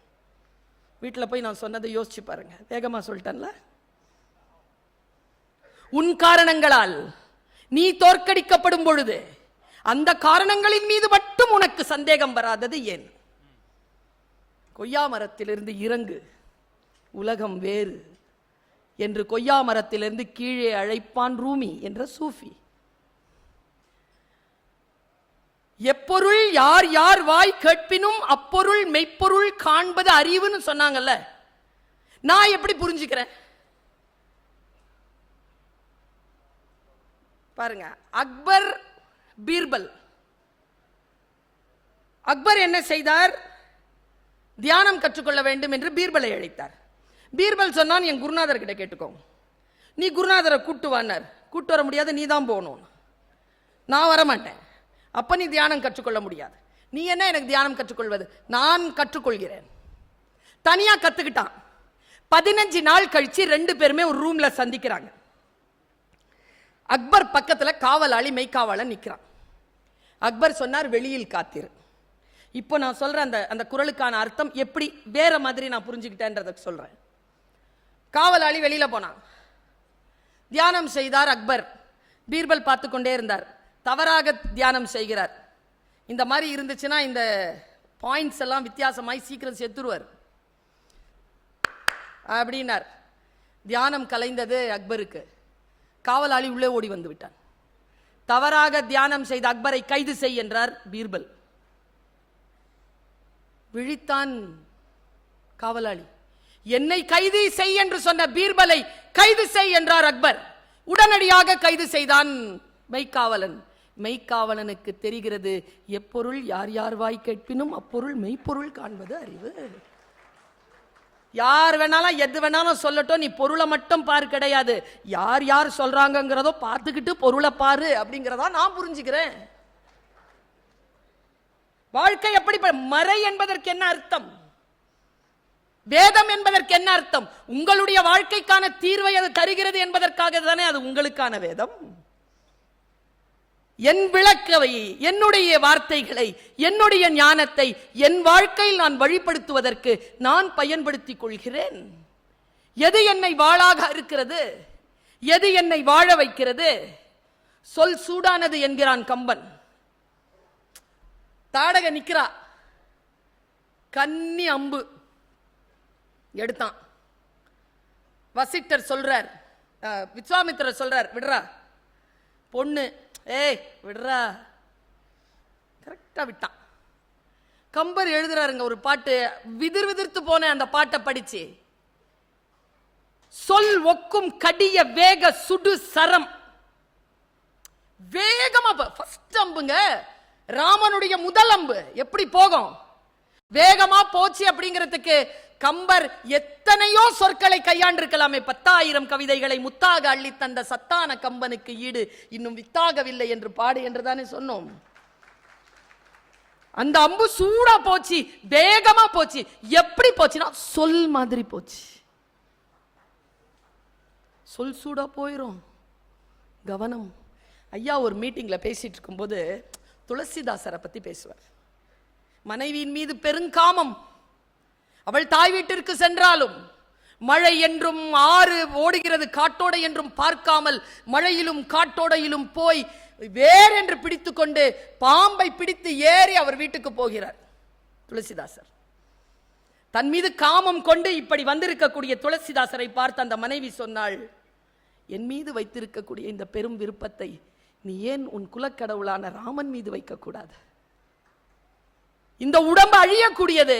[SPEAKER 1] வீட்டில் போய் நான் சொன்னதை யோசிச்சு பாருங்க, வேகமா சொல்லிட்டேன்ல. உன் காரணங்களால் நீ தோற்கடிக்கப்படும் பொழுது அந்த காரணங்களின் மீது மட்டும் உனக்கு சந்தேகம் வராதது ஏன்? கொய்யா மரத்திலிருந்து இறங்கு, உலகம் வேறு என்று கொய்யா மரத்திலிருந்து கீழே அழைப்பான் ரூமி என்ற சூஃபி. எப்பொருள் யார் யார் வாய் கேட்பினும் அப்பொருள் மெய்ப்பொருள் காண்பது அறிவுன்னு சொன்னாங்கல்ல. நான் எப்படி புரிஞ்சுக்கிறேன் பாருங்க. அக்பர் பீர்பல். அக்பர் என்ன செய்தார்? தியானம் கற்றுக்கொள்ள வேண்டும் என்று பீர்பலை அழைத்தார். பீர்பல் சொன்னான், என் குருநாதர் கிட்ட கேட்டுக்கோ, நீ குருநாதரை கூட்டு வானார். கூட்டு வர முடியாது, நீ தான் போகணும், நான் வரமாட்டேன். அப்ப நீ தியானம் கற்றுக்கொள்ள முடியாது. நீ என்ன எனக்கு தியானம் கற்றுக்கொள்வது? நான் கற்றுக்கொள்கிறேன். தனியா கத்துக்கிட்டான். 15 நாள் கழிச்சு 2 பேருமே ஒரு ரூம்ல சந்திக்கிறாங்க. அக்பர் பக்கத்துல காவலாளி மெய்காவலன் நிக்கிறான். அக்பர் சொன்னார், வெளியில் காத்திரு. இப்போ நான் சொல்றேன் அந்த குரலுக்கான அர்த்தம் எப்படி வேற மாதிரி நான் புரிஞ்சுக்கிட்டேன்றத சொல்றேன். காவலாளி வெளியில போனான். தியானம் செய்தார் அக்பர். பீர்பல் பார்த்து கொண்டே இருந்தார். தவறாக தியானம் செய்கிறார். இந்த மாதிரி இருந்துச்சுன்னா இந்த பாயிண்ட்ஸ் எல்லாம் வித்தியாசமாய் சீக்கிரம் செத்துருவார் அப்படின்னார். தியானம் கலைந்தது அக்பருக்கு. காவலாளி உள்ளே ஓடி வந்து விட்டான். தவறாக தியானம் செய்த அக்பரை கைது செய் என்றார் பீர்பல். விழித்தான் காவலாளி. என்னை கைது செய் என்று சொன்ன பீர்பலை கைது செய் என்றார் அக்பர். உடனடியாக கைது செய்தான் மெய்காவலன். மெய்காவலனுக்கு தெரிகிறது, எப்பொருள் யார் யார் வாய் கேட்பினும் அப்பொருள் மெய்ப்பொருள் காண்பது அறிவு. யார் வேணாலும் எது வேணாலும் சொல்லட்டும், நீ பொருளை மட்டும் பாரு கிடையாது. யார் யார் சொல்றாங்கிறதோ பார்த்துக்கிட்டு பொருளை பாரு அப்படிங்கிறதா நான் புரிஞ்சுக்கிறேன். வாழ்க்கை எப்படி? மறை என்பதற்கு என்ன அர்த்தம்? வேதம் என்பதற்கு என்ன அர்த்தம்? உங்களுடைய வாழ்க்கைக்கான தீர்வை அது தருகிறது என்பதற்காக தானே அது உங்களுக்கான வேதம். என் விளக்கவை, என்னுடைய வார்த்தைகளை, என்னுடைய ஞானத்தை என் வாழ்க்கையில் நான் வழிபடுத்துவதற்கு நான் பயன்படுத்திக் கொள்கிறேன். எது என்னை வாளாக இருக்கிறது? எது என்னை வாழ வைக்கிறது? சொல் சூடானது என்கிறான் கம்பன். தாடக நிக்கிறா, கன்னி அம்பு எடுத்தான். வசிட்டர் சொல்றார், விஸ்வாமித்திரர் சொல்றார், விடுறா பொண்ணு, ஏய் விடுறா. கரெக்டா விட்டான். கம்பர் எழுதுறாருங்க ஒரு பாட்டு, விதிர் விதிர்த்து போன அந்த பாட்டை படிச்சு, சொல் ஒக்கும் கடிய வேக சுடு சரம். வேகமா ஃபர்ஸ்ட் அம்புங்க, ராமனுடைய முதல் அம்பு எப்படி போகும்? வேகமா போச்சு. அப்படிங்கிறதுக்கு கம்பர் எத்தனையோ சொற்களை கையாண்டிருக்கலாமே. 10,000 கவிதைகளை முத்தாக அள்ளி தந்த சத்தான கம்பனுக்கு ஈடு இன்னும் வித்தாகவில்லை என்று பாடு என்றுதானே சொன்னோம். அந்த அம்பு சூடா போச்சு, வேகமா போச்சு. எப்படி போச்சுன்னா சொல் மாதிரி போச்சு. சொல் சூடா போயிரும், கவனம். ஐயா ஒரு மீட்டிங்ல பேசிட்டு இருக்கும்போது துளசிதாசரை பத்தி பேசுவார். மனைவியின் மீது பெருங்காமம். அவள் தாய் வீட்டிற்கு சென்றாலும் மழை என்றும் ஆறு ஓடுகிறது காட்டோடை என்றும் பார்க்காமல் மழையிலும் காட்டோடையிலும் போய் வேறென்று பிடித்து கொண்டு பாம்பை பிடித்து ஏறி அவர் வீட்டுக்கு போகிறார் துளசிதாசர். தன் மீது காமம் கொண்டு இப்படி வந்திருக்கக்கூடிய துளசிதாசரை பார்த்து அந்த மனைவி சொன்னாள், என் மீது வைத்திருக்கக்கூடிய இந்த பெரும் விருப்பத்தை நீ ஏன் உன் குலக்கடவுளான ராமன் மீது வைக்கக்கூடாது? இந்த உடம்பு அழியக்கூடியது.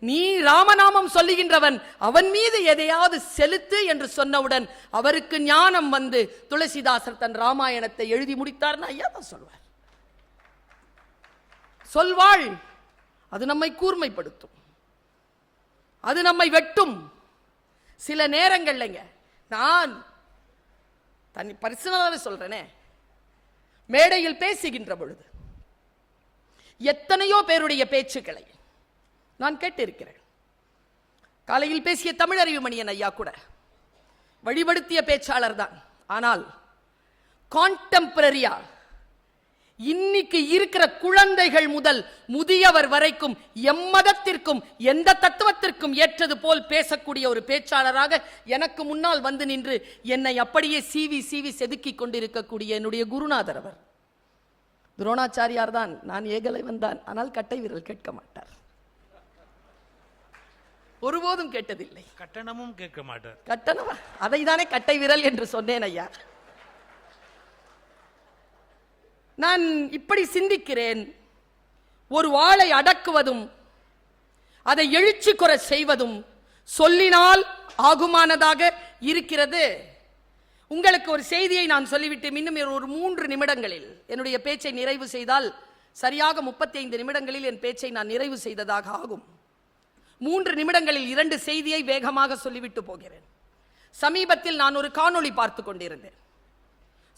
[SPEAKER 1] நீ ராமநாமம் சொல்லுகின்றவன், அவன் மீது எதையாவது செலுத்து என்று சொன்னவுடன் அவருக்கு ஞானம் வந்து துளசிதாசர் தன் ராமாயணத்தை எழுதி முடித்தார்னா ஐயா தான் சொல்வார். சொல்வாள். அது நம்மை கூர்மைப்படுத்தும், அது நம்மை வெட்டும். சில நேரங்கள்லங்க நான் தனி பர்சனலாவே சொல்றேனே, மேடையில் பேசுகின்ற பொழுது எத்தனையோ பேருடைய பேச்சுக்களை நான் கேட்டிருக்கிறேன். காலையில் பேசிய தமிழறிவு மணியன் ஐயா கூட வழிபடுத்திய பேச்சாளர் தான். ஆனால் கான்டெம்பரரியா இன்னைக்கு இருக்கிற குழந்தைகள் முதல் முதியவர் வரைக்கும் எம்மதத்திற்கும் எந்த தத்துவத்திற்கும் ஏற்றது போல் பேசக்கூடிய ஒரு பேச்சாளராக எனக்கு முன்னால் வந்து நின்று என்னை அப்படியே சீவி சீவி செதுக்கி கொண்டிருக்கக்கூடிய என்னுடைய குருநாதர் அவர். துரோணாச்சாரியார் தான், நான் ஏகலைவன் தான், ஆனால் கட்டை விரல் கேட்க மாட்டார், ஒருபோதும் கேட்டதில்லை,
[SPEAKER 2] கட்டணமும் கேட்க மாட்டார்.
[SPEAKER 1] கட்டணம், அதை தானே கட்டை விரல் என்று சொன்னேன் ஐயா. நான் இப்படி சிந்திக்கிறேன், ஒரு வாளை அடக்குவதும் அதை எழுச்சி குறை செய்வதும் சொல்லினால் ஆகுமானதாக இருக்கிறது. உங்களுக்கு ஒரு செய்தியை நான் சொல்லிவிட்டு இன்னும் ஒரு 3 நிமிடங்களில் என்னுடைய பேச்சை நிறைவு செய்தால் சரியாக 35 நிமிடங்களில் என் பேச்சை நான் நிறைவு செய்ததாக ஆகும். 3 நிமிடங்களில் 2 செய்தியை வேகமாக சொல்லிவிட்டு போகிறேன். சமீபத்தில் நான் ஒரு காணொளி பார்த்து கொண்டிருந்தேன்.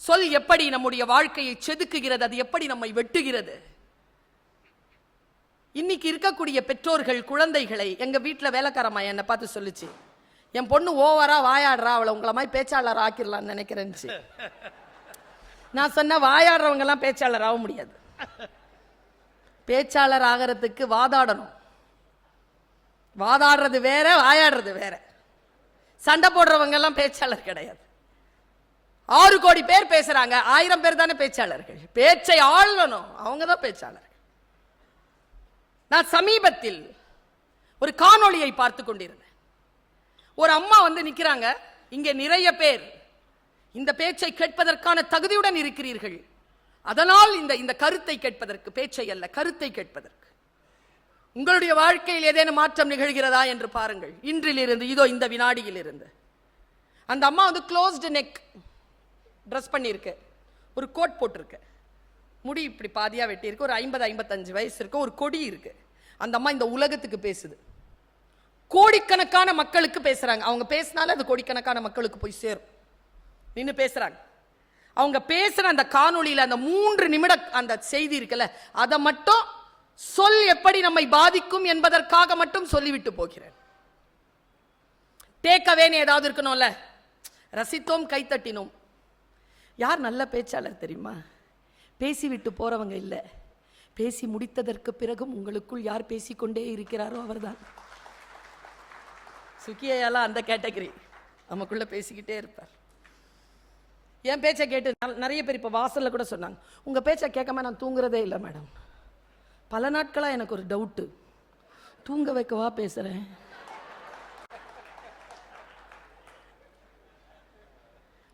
[SPEAKER 1] சொல் எப்படி நம்முடைய வாழ்க்கையை செதுக்குகிறது, அது எப்படி நம்மை வெட்டுகிறது. இன்னைக்கு இருக்கக்கூடிய பெற்றோர்கள் குழந்தைகளை, எங்க வீட்டில் வேலைக்காரம்மா என்னை பார்த்து சொல்லுச்சு, என் பொண்ணு ஓவரா வாயாடுறா, அவளை உங்களை மாதிரி பேச்சாளர் ஆக்கிடலான்னு நினைக்கிறேன். நான் சொன்ன வாயாடுறவங்க எல்லாம் பேச்சாளர் ஆக முடியாது. பேச்சாளர் ஆகிறதுக்கு வாதாடணும். வாதாடுறது வேற, வாயாடுறது வேற. சண்டை போடுறவங்க எல்லாம் பேச்சாளர் கிடையாது. 6 கோடி பேர் பேசுறாங்க, 1000 பேர் தானே பேச்சாளர்கள். பேச்சை ஆளணும், அவங்க தான் பேச்சாளர்கள். நான் சமீபத்தில் ஒரு காணொளியை பார்த்து கொண்டிருந்தேன். ஒரு அம்மா வந்து நிக்கிறாங்க, இங்கே நிறைய பேர் இந்த பேச்சை கேட்பதற்கான தகுதியுடன் இருக்கிறீர்கள், அதனால் இந்த கருத்தை கேட்பதற்கு, பேச்சை அல்ல கருத்தை கேட்பதற்கு உங்களுடைய வாழ்க்கையில் ஏதேனும் மாற்றம் நிகழ்கிறதா என்று பாருங்கள். இன்றிலிருந்து, இதோ இந்த வினாடியில் இருந்து. அந்த அம்மா வந்து க்ளோஸ்டு நெக் ட்ரெஸ் பண்ணியிருக்கு, ஒரு கோட் போட்டிருக்கு, முடி இப்படி பாதியா வெட்டி இருக்கு, ஒரு 50-55 வயசு இருக்கு, ஒரு கொடி இருக்கு. அந்த அம்மா இந்த உலகத்துக்கு பேசுது, கோடிக்கணக்கான மக்களுக்கு பேசுறாங்க. அவங்க பேசினால அது கோடிக்கணக்கான மக்களுக்கு போய் சேரும். நின்று பேசுறாங்க. அவங்க பேசுற அந்த காணொளியில அந்த 3 நிமிட அந்த செய்தி இருக்குல்ல, அதை மட்டும் சொல் எப்படி நம்மை பாதிக்கும் என்பதற்காக மட்டும் சொல்லிவிட்டு போகிறேன். டேக்கவேன்னு ஏதாவது இருக்கணும்ல. ரசித்தோம், கைத்தட்டினோம். யார் நல்ல பேச்சாளர் தெரியுமா? பேசிவிட்டு போறவங்க இல்ல, பேசி முடித்ததற்கு பிறகும் உங்களுக்குள் யார் பேசிக்கொண்டே இருக்கிறாரோ அவர்தான். சுக்கியெல்லாம் அந்த கேட்டகரி, நமக்குள்ள பேசிக்கிட்டே இருப்பார். என் பேச்சை கேட்டு நிறைய பேர் இப்ப வாசல்ல கூட சொன்னாங்க, உங்க பேச்சை கேட்காம நான் தூங்குறதே இல்லை மேடம். பல நாட்களா எனக்கு ஒரு டவுட்டு, தூங்க வைக்கவா பேசுறேன்?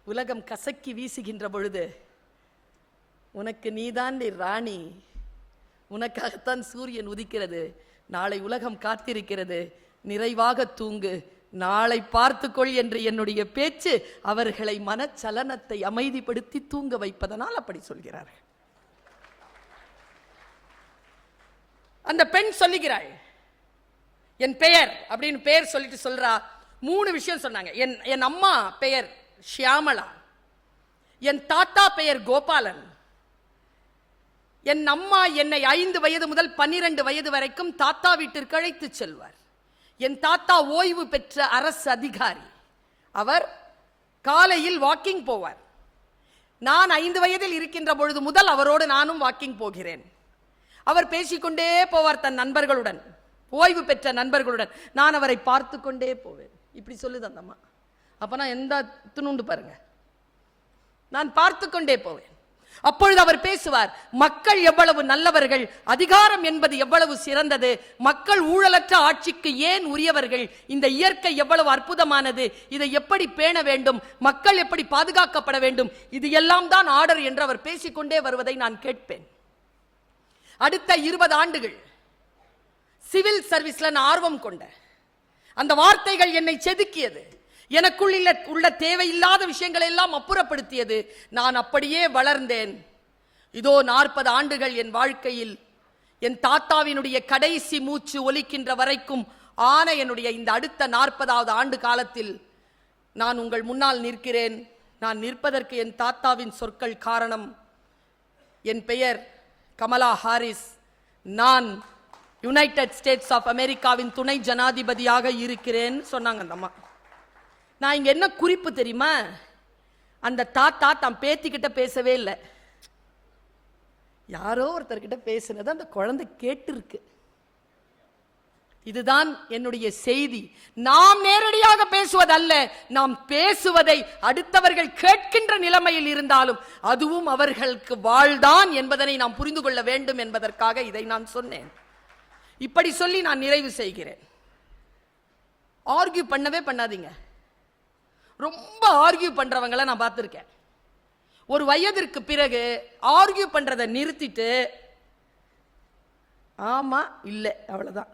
[SPEAKER 1] உலகம் கசக்கி வீசுகின்ற பொழுது உனக்கு நீதான் ராணி, உனக்காகத்தான் சூரியன் உதிக்கிறது, நாளை உலகம் காத்திருக்கிறது, நிறைவாக தூங்கு, நாளை பார்த்துக்கொள் என்று என்னுடைய பேச்சு அவர்களை மனச்சலனத்தை அமைதிப்படுத்தி தூங்க வைப்பதனால் அப்படி சொல்கிறார்கள். அந்த பெண் சொல்லுகிறாள், என் பெயர் அப்படின்னு பெயர் சொல்லிட்டு சொல்றா. 3 விஷயம் சொன்னாங்க. என் அம்மா பெயர் ஷியாமளா, என் தாத்தா பெயர் கோபாலன், என் அம்மா என்னை 5 வயது முதல் 12 வயது வரைக்கும் தாத்தா வீட்டிற்கு அழைத்து செல்வார். என் தாத்தா ஓய்வு பெற்ற அரசு அதிகாரி, அவர் காலையில் வாக்கிங் போவார். நான் 5 வயதில் இருக்கின்ற பொழுது முதல் அவரோடு நானும் வாக்கிங் போகிறேன். அவர் பேசிக்கொண்டே போவார் தன் நண்பர்களுடன், ஓய்வு பெற்ற நண்பர்களுடன். நான் அவரை பார்த்து கொண்டே போவேன். இப்படி சொல்லுது அந்த அம்மா. அப்ப நான் எந்த துணுண்டு பாருங்க, நான் பார்த்து கொண்டே போவேன். அப்பொழுது அவர் பேசுவார், மக்கள் எவ்வளவு நல்லவர்கள், அதிகாரம் என்பது எவ்வளவு சிறந்தது, மக்கள் ஊழலற்ற ஆட்சிக்கு ஏன் உரியவர்கள், இந்த இயற்கை எவ்வளவு அற்புதமானது, இதை எப்படி பேண வேண்டும், மக்கள் எப்படி பாதுகாக்கப்பட வேண்டும், இது எல்லாம் தான் ஆர்டர் என்று அவர் பேசிக்கொண்டே வருவதை நான் கேட்பேன். அடுத்த 20 ஆண்டுகள் சிவில் சர்வீஸ்ல நான் ஆர்வம் கொண்டேன். அந்த வார்த்தைகள் என்னை செதுக்கியது. எனக்குள் உள்ள தேவையில்லாத விஷயங்களை எல்லாம் அப்புறப்படுத்தியது. நான் அப்படியே வளர்ந்தேன். இதோ 40 ஆண்டுகள் என் வாழ்க்கையில் என் தாத்தாவினுடைய கடைசி மூச்சு ஒலிக்கின்ற வரைக்கும் ஆன என்னுடைய இந்த அடுத்த 40வது ஆண்டு காலத்தில் நான் உங்கள் முன்னால் நிற்கிறேன். நான் நிற்பதற்கு என் தாத்தாவின் சொற்கள் காரணம். என் பெயர் கமலா ஹாரிஸ். நான் யுனைடெட் ஸ்டேட்ஸ் ஆஃப் அமெரிக்காவின் துணை ஜனாதிபதியாக இருக்கிறேன் சொன்னாங்க அந்த அம்மா. நான் இங்க என்ன குறிப்பு தெரியுமா? அந்த தாத்தா தம் பேத்திக்கிட்ட பேசவே இல்லை. யாரோ ஒருத்தர்கிட்ட பேசுனது அந்த குழந்தை கேட்டு இருக்கு. இதுதான் என்னுடைய செய்தி. நாம் நேரடியாக பேசுவதல்ல, நாம் பேசுவதை அடுத்தவர்கள் கேட்கின்ற நிலைமையில் இருந்தாலும் அதுவும் அவர்களுக்கு வாழ்தான் என்பதனை நாம் புரிந்து கொள்ள வேண்டும் என்பதற்காக இதை நான் சொன்னேன். இப்படி சொல்லி நான் நிறைவு செய்கிறேன். ஆர்கியூ பண்ணவே பண்ணாதீங்க. ரொம்ப ஆர்கியூ பண்றவங்களை நான் பார்த்திருக்கேன். ஒரு வயதிற்கு பிறகு ஆர்கியூ பண்றதை நிறுத்திட்டு ஆமா இல்லை அவ்வளவுதான்.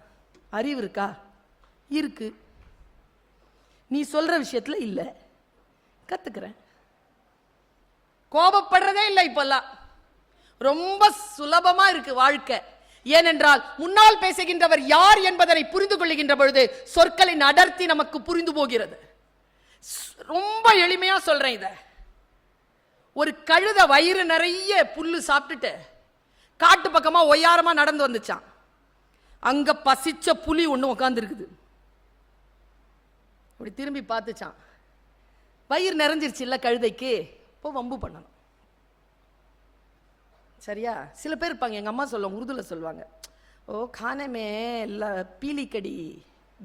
[SPEAKER 1] அறிவு இருக்கா? இருக்கு. நீ சொல்ற விஷயத்துல இல்ல, கத்துக்கிறேன். கோபப்படுறதே இல்லை இப்பெல்லாம். ரொம்ப சுலபமா இருக்கு வாழ்க்கை. ஏனென்றால் முன்னால் பேசுகின்றவர் யார் என்பதனை புரிந்து கொள்ளுகின்ற பொழுது சொற்களின் அடர்த்தி நமக்கு புரிந்து போகிறது. ரொம்ப எளிமையா சொல்றேன் இத. ஒரு கழுத வயிறு நிறைய புல்லு சாப்பிட்டுட்டு காட்டு பக்கமா ஒய்யாரமா நடந்து வந்துச்சான். அங்க பசிச்ச புலி ஒண்ணு உட்கார்ந்து இருக்குது. அப்படி திரும்பி பார்த்துச்சான். வயிறு நிறைஞ்சிருச்சு இல்ல கழுதைக்கு. இப்போ வம்பு பண்ணணும். சரியா? சில பேர் இருப்பாங்க, எங்க அம்மா சொல்லுவாங்க, உருதுல சொல்லுவாங்க, ஓ கானமே பீலி கடி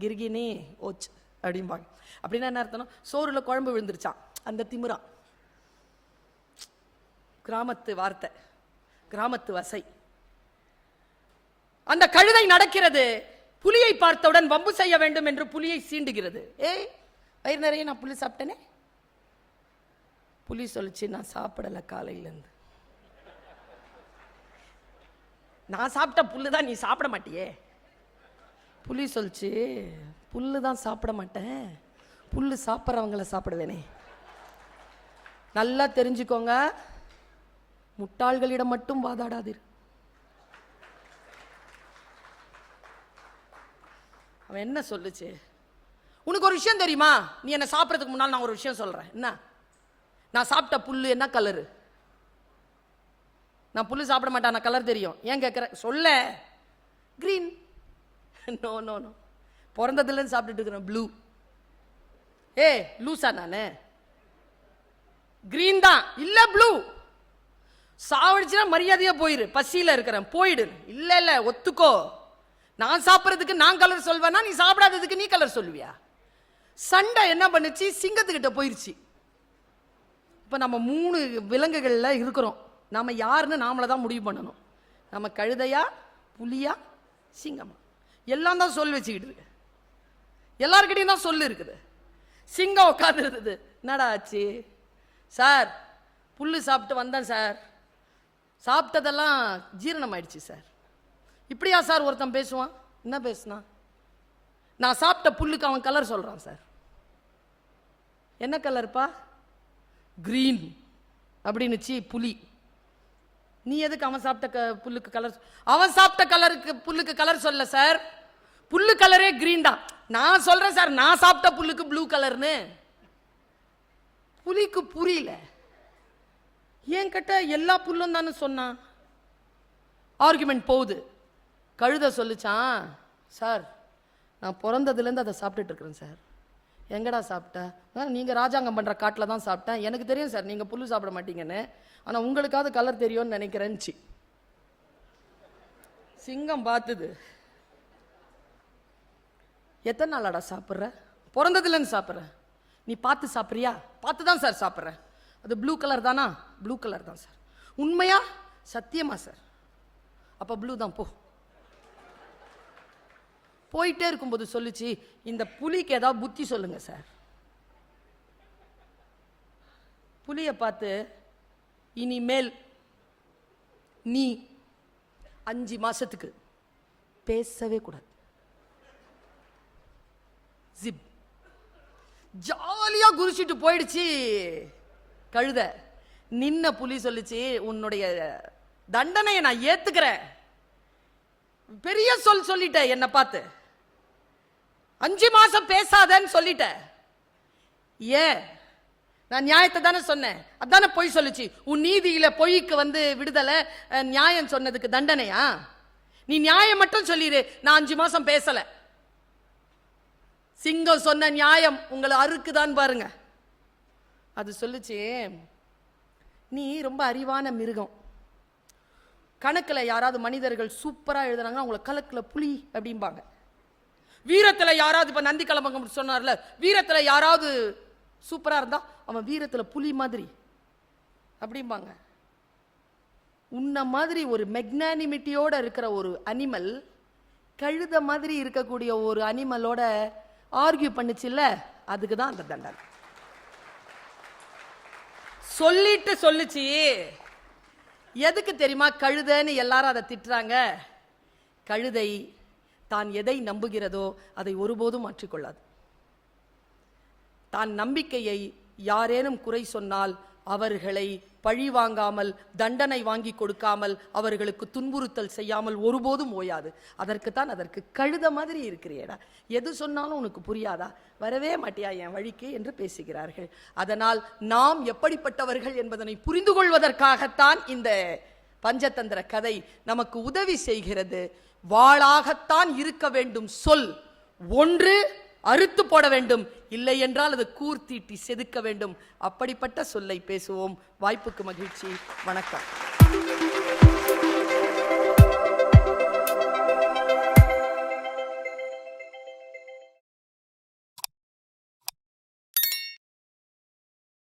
[SPEAKER 1] கிர்கினி ஓச் அப்படிம்பாங்க. அப்படின்னா என்ன அர்த்தம்? சோறுல குழம்பு விழுந்துருச்சான். அந்த திமிரா கிராமத்து வார்த்தை, கிராமத்து வசை. அந்த கழுதை நடக்கிறது. புலியை பார்த்தவுடன் வம்பு செய்ய வேண்டும் என்று புலியை சீண்டுகிறது. ஏய் வயிறு நிறைய நான் புலி சாப்பிட்டேனே. புலி சொல்லிச்சு, நான் சாப்பிடல காலையில இருந்து. நான் சாப்பிட்ட புல்லு தான் நீ சாப்பிட மாட்டியே. புலி சொல்லிச்சு, புல்லு தான் சாப்பிட மாட்டேன், புல்லு சாப்பிட்றவங்கள சாப்பிடுவேனே. நல்லா தெரிஞ்சுக்கோங்க, முட்டாள்களிடம் மட்டும் வாதாடாதீர். அவன் என்ன சொல்லுச்சு? உனக்கு ஒரு விஷயம் தெரியுமா? நீ என்ன சாப்பிட்றதுக்கு முன்னால் நான் ஒரு விஷயம் சொல்றேன். என்ன? நான் சாப்பிட்ட புல்லு என்ன கலரு? நான் புல்லு சாப்பிட மாட்டேன், நான் கலர் தெரியும். ஏன் கேட்குற? சொல்ல. கிரீன். நோ நோ நோ, பிறந்ததுலேருந்து சாப்பிட்டுட்டு இருக்கிறேன் ப்ளூ. ஏ லூசா நானு? கிரீன் தான் இல்ல ப்ளூ. சாவடிச்சுனா மரியாதையா போயிரு. பசியில இருக்கிறேன் போயிடு. இல்ல இல்ல ஒத்துக்கோ. நான் சாப்பிட்றதுக்கு நான் கலர் சொல்வேனா, நீ சாப்பிடாததுக்கு நீ கலர் சொல்லுவியா? சண்டை என்ன பண்ணுச்சு? சிங்கத்துக்கிட்ட போயிருச்சு. இப்ப நம்ம 3 விலங்குகள்ல இருக்கிறோம். நாம யாருன்னு நாமள தான் முடிவு பண்ணணும். நம்ம கழுதையா, புலியா, சிங்கமா? எல்லாம் தான் சொல் வச்சுக்கிட்டு இருக்கு. எல்லார்கிட்டையும் தான் சொல்லு இருக்குது. சிங்கம் உட்கார்ந்து இருந்தது. என்னடா ஆச்சு சார்? புல்லு சாப்பிட்டு வந்தேன் சார், சாப்பிட்டதெல்லாம் ஜீரணம் ஆயிடுச்சு சார். இப்படியா சார் ஒருத்தன் பேசுவான்? என்ன பேசுனா? நான் சாப்பிட்ட புல்லுக்கு அவன் கலர் சொல்றான் சார். என்ன கலர்ப்பா? கிரீன் அப்படின்னுச்சு புலி. நீ எதுக்கு அவன் சாப்பிட்ட புல்லுக்கு கலர்? அவன் சாப்பிட்ட கலருக்கு புல்லுக்கு கலர் சொல்ல சார், புல்லு கலரே கிரீன் தான். நான் சொல்றேன் சார், நான் சாப்பிட்ட புல்லுக்கு ப்ளூ கலர்னு. புலிக்கு புரியல. ஏன் கிட்ட எல்லா புல்லும் தானே சொன்னான். ஆர்குமெண்ட் போகுது. கழுத சொல்லிச்சான், சார் நான் பிறந்ததுலேருந்து அதை சாப்பிட்டுட்டு இருக்கிறேன் சார். எங்கடா சாப்பிட்ட? நீங்கள் ராஜாங்கம் பண்ணுற காட்டில் தான் சாப்பிட்டேன். எனக்கு தெரியும் சார் நீங்கள் புல்லு சாப்பிட மாட்டீங்கன்னு, ஆனால் உங்களுக்காவது கலர் தெரியும்னு நினைக்கிறேன்ச்சு. சிங்கம் பார்த்துது. எத்தனை நாளாடா சாப்பிட்ற? பிறந்ததுலேருந்து சாப்பிட்றேன். நீ பார்த்து சாப்பிட்றியா? பார்த்து தான் சார் சாப்பிட்றேன். அது ப்ளூ கலர் தானா? ப்ளூ கலர் தான் சார். உண்மையா? சத்தியமா சார். அப்போ ப்ளூ தான் போ. போயிட்டே இருக்கும்போது சொல்லுச்சு, இந்த புலிக்கு ஏதாவது புத்தி சொல்லுங்க சார். புலியை பார்த்து, இனிமேல் நீ 5 மாசத்துக்கு பேசவே கூடாது. ஜிப். ஜாலியா குதிச்சிட்டு போயிடுச்சு கழுத. நின்ன புலி சொல்லுச்சு, உன்னுடைய தண்டனையை நான் ஏத்துக்கிறேன். பெரிய சொல்லிட்ட, என்ன பார்த்து 5 மாசம் பேசாதன்னு சொல்லிட்ட. ஏன்? நான் நியாயத்தை தானே சொன்னேன், அதானே பொய் சொல்லுச்சு. உன் நீதியில பொய்க்கு விடுதலை, நியாயம் சொன்னதுக்கு தண்டனையா? நீ நியாயம் மட்டும் சொல்லிடு, நான் 5 மாசம் பேசல. சிங்கம் சொன்ன நியாயம் உங்களை அறுக்குதான் பாருங்க. அது சொல்லுச்சு, நீ ரொம்ப அறிவான மிருகம். கணக்குல யாராவது மனிதர்கள் சூப்பரா எழுதுறாங்கன்னா உங்களை கலக்குல புலி அப்படிம்பாங்க. வீரத்துல யாராவது, இப்ப நந்தி கலம்பங்க சொன்னார்ல, வீரத்துல யாராவது சூப்பரா இருந்தா அவன் வீரத்துல புலி மாதிரி அப்படிம்பாங்க. உன்ன மாதிரி ஒரு மெக்னானிமிட்டியோட இருக்கிற ஒரு அனிமல் கழுத மாதிரி இருக்கக்கூடிய ஒரு அனிமலோட ஆர்கியூ பண்ணுச்சுல்ல, அதுக்கு தான் அந்த தண்டனை. சொல்லிட்டு சொல்லுச்சு. எதுக்கு தெரியுமா கழுதைன்னு எல்லாரும் அதை திட்டுறாங்க? கழுதை தான் எதை நம்புகிறதோ அதை ஒருபோதும் மாற்றிக்கொள்ளாது. தான் நம்பிக்கையை யாரேனும் குறை சொன்னால் அவர்களை பழி வாங்காமல், தண்டனை வாங்கி கொடுக்காமல், அவர்களுக்கு துன்புறுத்தல் செய்யாமல் ஒருபோதும் ஓயாது. அதற்குத்தான் அதற்கு கழுத மாதிரி இருக்கிறியடா, எது சொன்னாலும் உனக்கு புரியாதா, வரவே மாட்டியா என் வழிக்கு என்று பேசுகிறார்கள். அதனால் நாம் எப்படிப்பட்டவர்கள் என்பதனை புரிந்து கொள்வதற்காகத்தான் இந்த பஞ்சதந்திர கதை நமக்கு உதவி செய்கிறது. வாளாகத்தான் இருக்க வேண்டும் சொல். ஒன்று அறுத்து போட வேண்டும், இல்லை என்றால் அது கூர்த்தீட்டி செதுக்க வேண்டும். அப்படிப்பட்ட சொல்லை பேசுவோம். வாய்ப்புக்கு மகிழ்ச்சி. வணக்கம்.